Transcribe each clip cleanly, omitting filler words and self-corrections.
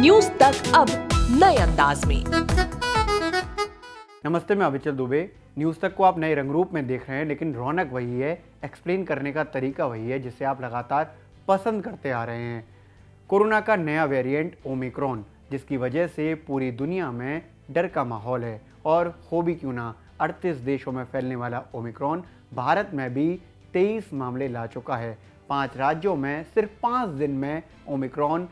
News तक अब नए अंदाज में। नमस्ते, मैं अविचल दुबे। न्यूज़ तक को आप नए रंग रूप में देख रहे हैं, लेकिन रौनक वही है, एक्सप्लेन करने का तरीका वही है जिसे आप लगातार पसंद करते आ रहे हैं। कोरोना का नया वेरिएंट ओमिक्रॉन, जिसकी वजह से पूरी दुनिया में डर का माहौल है। और हो भी क्यों ना, 38 देशों में फैलने वाला ओमिक्रॉन भारत में भी 23 मामले ला चुका है। 5 राज्यों में सिर्फ 5 दिन में ओमिक्रॉन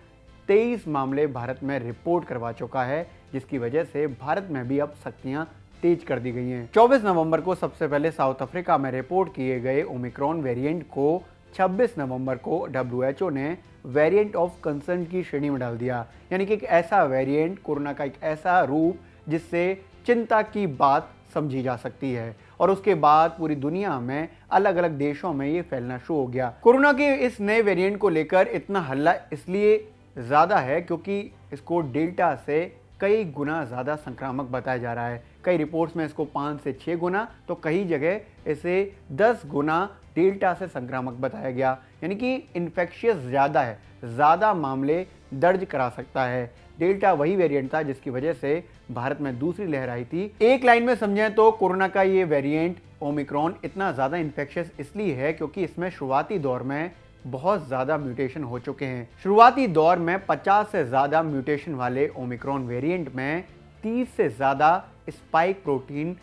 23 मामले भारत में रिपोर्ट करवा चुका है, जिसकी वजह से भारत में भी अब सख्तियां तेज कर दी गई हैं। 24 नवंबर को सबसे पहले साउथ अफ्रीका में रिपोर्ट किए गए ओमिक्रॉन वेरिएंट को 26 नवंबर को WHO ने वेरिएंट ऑफ कंसर्न की श्रेणी में डाल दिया। यानी कि एक ऐसा वेरिएंट, कोरोना का एक ऐसा रूप जिससे चिंता की बात समझी जा सकती है। और उसके बाद पूरी दुनिया में अलग अलग देशों में ये फैलना शुरू हो गया। कोरोना के इस नए वेरिएंट को लेकर इतना हल्ला इसलिए ज़्यादा है क्योंकि इसको डेल्टा से कई गुना ज़्यादा संक्रामक बताया जा रहा है। कई रिपोर्ट्स में इसको 5 से 6 गुना, तो कई जगह इसे 10 गुना डेल्टा से संक्रामक बताया गया। यानी कि इन्फेक्शियस ज़्यादा है, ज़्यादा मामले दर्ज करा सकता है। डेल्टा वही वेरिएंट था जिसकी वजह से भारत में दूसरी लहर आई थी। एक लाइन में समझें तो कोरोना का ये वेरिएंट ओमिक्रॉन इतना ज़्यादा इन्फेक्शियस इसलिए है क्योंकि इसमें शुरुआती दौर में बहुत ज़्यादा म्यूटेशन हो चुके हैं। शुरुआती दौर में 50 से ज़्यादा म्यूटेशन वाले ओमिक्रॉन वेरिएंट में 30 से ज़्यादा स्पाइक प्रोटीन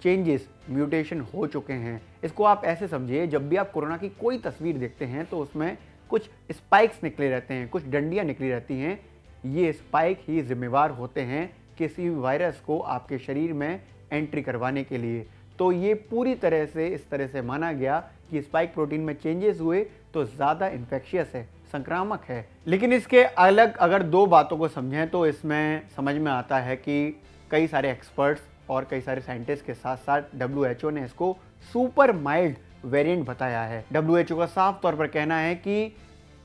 चेंजेस म्यूटेशन हो चुके हैं। इसको आप ऐसे समझिए, जब भी आप कोरोना की कोई तस्वीर देखते हैं तो उसमें कुछ स्पाइक्स निकले रहते हैं, कुछ डंडियाँ निकली रहती हैं। ये स्पाइक ही जिम्मेवार होते हैं किसी भी वायरस को आपके शरीर में एंट्री करवाने के लिए। तो ये पूरी तरह से इस तरह से माना गया कि स्पाइक प्रोटीन में चेंजेस हुए तो ज़्यादा इन्फेक्शियस है, संक्रामक है। लेकिन इसके अलग अगर दो बातों को समझें तो इसमें समझ में आता है कि कई सारे एक्सपर्ट्स और कई सारे साइंटिस्ट के साथ साथ WHO ने इसको सुपर माइल्ड वेरिएंट बताया है। WHO का साफ तौर पर कहना है कि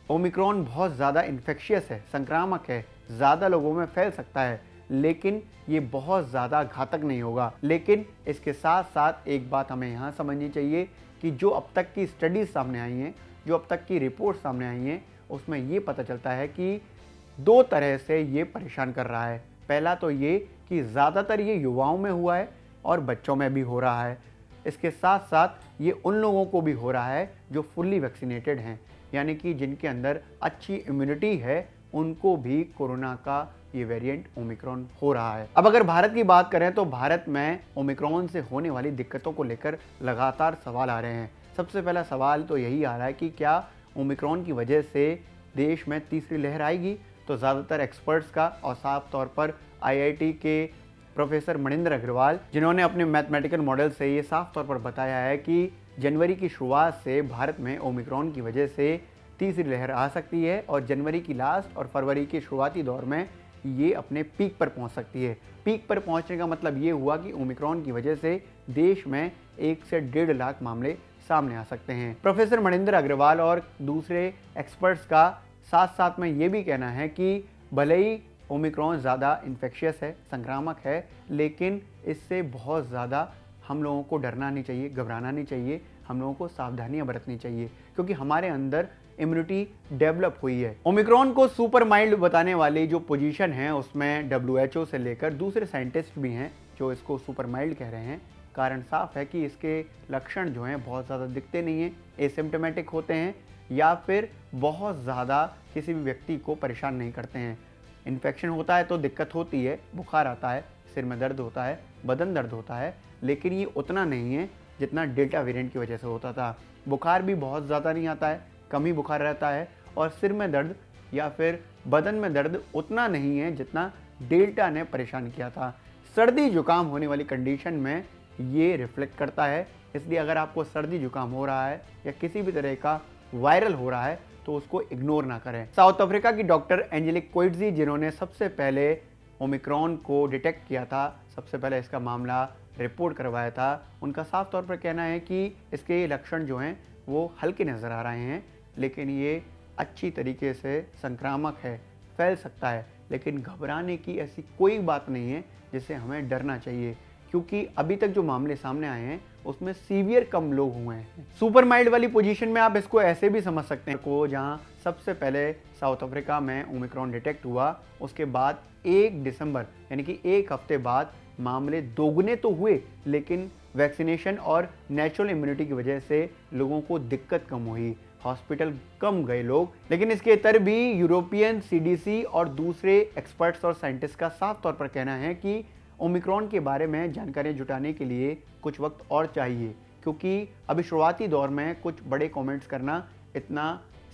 ओमिक्रॉन बहुत ज़्यादा इन्फेक्शियस है, संक्रामक है, ज़्यादा लोगों में फैल सकता है, लेकिन ये बहुत ज़्यादा घातक नहीं होगा। लेकिन इसके साथ साथ एक बात हमें यहाँ समझनी चाहिए कि जो अब तक की स्टडीज़ सामने आई हैं, जो अब तक की रिपोर्ट सामने आई हैं, उसमें ये पता चलता है कि 2 तरह से ये परेशान कर रहा है। पहला तो ये कि ज़्यादातर ये युवाओं में हुआ है और बच्चों में भी हो रहा है। इसके साथ साथ ये उन लोगों को भी हो रहा है जो फुल्ली वैक्सीनेटेड हैं, यानी कि जिनके अंदर अच्छी इम्यूनिटी है, उनको भी कोरोना का ये वेरिएंट ओमिक्रॉन हो रहा है। अब अगर भारत की बात करें तो भारत में ओमिक्रॉन से होने वाली दिक्कतों को लेकर लगातार सवाल आ रहे हैं। सबसे पहला सवाल तो यही आ रहा है कि क्या ओमिक्रॉन की वजह से देश में तीसरी लहर आएगी? तो ज़्यादातर एक्सपर्ट्स का और साफ तौर पर IIT के प्रोफेसर मणिंदर अग्रवाल, जिन्होंने अपने मैथमेटिकल मॉडल से ये साफ तौर पर बताया है कि जनवरी की शुरुआत से भारत में ओमिक्रॉन की वजह से तीसरी लहर आ सकती है और जनवरी की लास्ट और फरवरी के शुरुआती दौर में ये अपने पीक पर पहुंच सकती है। पीक पर पहुंचने का मतलब ये हुआ कि ओमिक्रॉन की वजह से देश में 1 से 1.5 लाख मामले सामने आ सकते हैं। प्रोफेसर मणिंदर अग्रवाल और दूसरे एक्सपर्ट्स का साथ साथ में ये भी कहना है कि भले ही ओमिक्रॉन ज़्यादा इन्फेक्शियस है, संक्रामक है, लेकिन इससे बहुत ज़्यादा हम लोगों को डरना नहीं चाहिए, घबराना नहीं चाहिए। हम लोगों को सावधानियां बरतनी चाहिए क्योंकि हमारे अंदर इम्यूनिटी डेवलप हुई है। ओमिक्रॉन को सुपर माइल्ड बताने वाली जो पोजीशन है उसमें WHO से लेकर दूसरे साइंटिस्ट भी हैं जो इसको सुपर माइल्ड कह रहे हैं। कारण साफ है कि इसके लक्षण जो हैं बहुत ज़्यादा दिखते नहीं हैं, एसिम्प्टोमेटिक होते हैं या फिर बहुत ज़्यादा किसी भी व्यक्ति को परेशान नहीं करते हैं। इन्फेक्शन होता है तो दिक्कत होती है, बुखार आता है, सिर में दर्द होता है, बदन दर्द होता है, लेकिन ये उतना नहीं है जितना डेल्टा वेरिएंट की वजह से होता था। बुखार भी बहुत ज़्यादा नहीं आता है, कम ही बुखार रहता है, और सिर में दर्द या फिर बदन में दर्द उतना नहीं है जितना डेल्टा ने परेशान किया था। सर्दी जुकाम होने वाली कंडीशन में ये रिफ्लेक्ट करता है। इसलिए अगर आपको सर्दी जुकाम हो रहा है या किसी भी तरह का वायरल हो रहा है तो उसको इग्नोर ना करें। साउथ अफ्रीका की डॉक्टर एंजेलिक कोइट्जी, जिन्होंने सबसे पहले ओमिक्रॉन को डिटेक्ट किया था, सबसे पहले इसका मामला रिपोर्ट करवाया था, उनका साफ तौर पर कहना है कि इसके लक्षण जो हैं वो हल्के नज़र आ रहे हैं, लेकिन ये अच्छी तरीके से संक्रामक है, फैल सकता है। लेकिन घबराने की ऐसी कोई बात नहीं है जिससे हमें डरना चाहिए, क्योंकि अभी तक जो मामले सामने आए हैं उसमें सीवियर कम लोग हुए हैं। सुपर माइल्ड वाली पोजीशन में आप इसको ऐसे भी समझ सकते हैं को जहां सबसे पहले साउथ अफ्रीका में ओमिक्रॉन डिटेक्ट हुआ, उसके बाद 1 दिसंबर यानी कि एक हफ्ते बाद मामले दोगुने तो हुए, लेकिन वैक्सीनेशन और नेचुरल इम्यूनिटी की वजह से लोगों को दिक्कत कम हुई, हॉस्पिटल कम गए लोग। लेकिन इसके इतर भी यूरोपियन सीडीसी और दूसरे एक्सपर्ट्स और साइंटिस्ट का साफ तौर पर कहना है कि ओमिक्रॉन के बारे में जानकारी जुटाने के लिए कुछ वक्त और चाहिए, क्योंकि अभी शुरुआती दौर में कुछ बड़े कमेंट्स करना इतना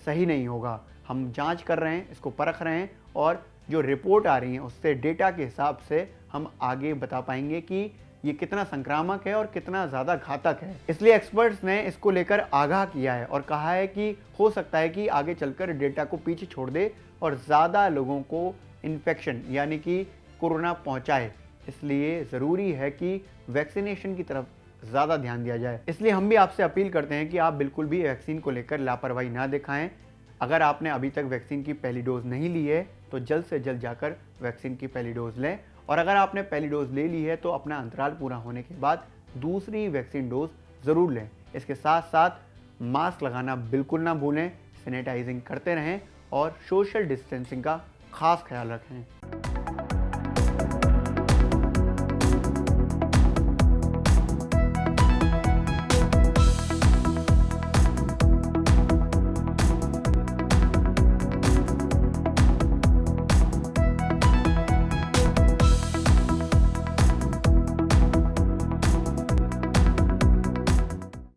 सही नहीं होगा। हम जांच कर रहे हैं, इसको परख रहे हैं और जो रिपोर्ट आ रही है उससे डेटा के हिसाब से हम आगे बता पाएंगे कि ये कितना संक्रामक है और कितना ज़्यादा घातक है। इसलिए एक्सपर्ट्स ने इसको लेकर आगाह किया है और कहा है कि हो सकता है कि आगे चलकर डेटा को पीछे छोड़ दे और ज़्यादा लोगों को इन्फेक्शन यानी कि कोरोना पहुंचाए। इसलिए ज़रूरी है कि वैक्सीनेशन की तरफ ज़्यादा ध्यान दिया जाए। इसलिए हम भी आपसे अपील करते हैं कि आप बिल्कुल भी वैक्सीन को लेकर लापरवाही ना दिखाएं। अगर आपने अभी तक वैक्सीन की पहली डोज नहीं ली है तो जल्द से जल्द जाकर वैक्सीन की पहली डोज लें, और अगर आपने पहली डोज ले ली है तो अपना अंतराल पूरा होने के बाद दूसरी वैक्सीन डोज ज़रूर लें। इसके साथ साथ मास्क लगाना बिल्कुल ना भूलें, सैनिटाइजिंग करते रहें और सोशल डिस्टेंसिंग का खास ख्याल रखें।